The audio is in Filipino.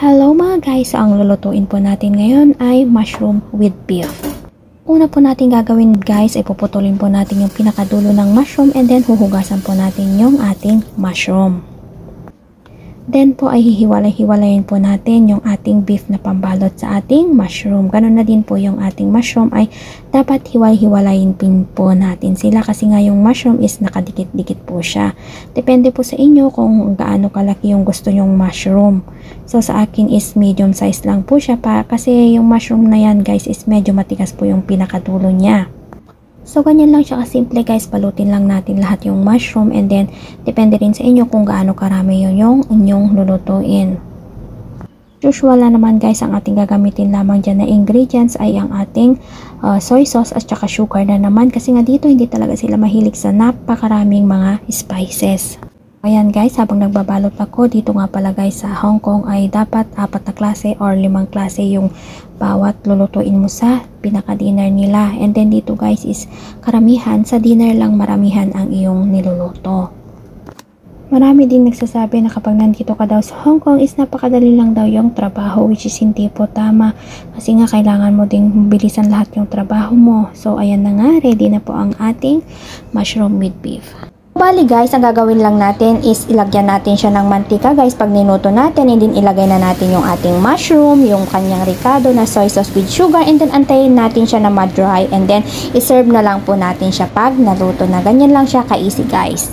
Hello mga guys, ang lulutuin po natin ngayon ay mushroom with beef. Una po natin gagawin guys ay puputulin po natin yung pinakadulo ng mushroom and then huhugasan po natin yung ating mushroom. Then po ay hihiwalay-hiwalayin po natin yung ating beef na pambalot sa ating mushroom. Ganun na din po yung ating mushroom ay dapat hiwalay-hiwalayin po natin sila kasi nga yung mushroom is nakadikit-dikit po siya. Depende po sa inyo kung gaano kalaki yung gusto nyong mushroom. So sa akin is medium size lang po siya kasi yung mushroom na yan guys is medyo matigas po yung pinakadulo niya. So, ganyan lang siya kasimple guys, balutin lang natin lahat yung mushroom and then, depende rin sa inyo kung gaano karami yun yung inyong lulutuin. Usual naman guys, ang ating gagamitin lamang dyan na ingredients ay ang ating soy sauce at saka sugar na naman kasi nga dito hindi talaga sila mahilig sa napakaraming mga spices. Ayan guys, habang nagbabalot ako, dito nga pala guys sa Hong Kong ay dapat 4 na klase or 5 klase yung bawat lulutuin mo sa pinaka-dinner nila. And then dito guys is karamihan, sa dinner lang maramihan ang iyong niluluto. Marami din nagsasabi na kapag nandito ka daw sa Hong Kong is napakadali lang daw yung trabaho, which is hindi po tama. Kasi nga kailangan mo ding bilisan lahat yung trabaho mo. So ayan na nga, ready na po ang ating mushroom with beef. Bali guys, ang gagawin lang natin is ilagyan natin siya ng mantika guys pag ninuto natin, and then ilagay na natin yung ating mushroom, yung kanyang ricado na soy sauce with sugar, and then antayin natin siya na ma-dry and then iserve na lang po natin siya pag naluto na. Ganyan lang siya ka-easy guys.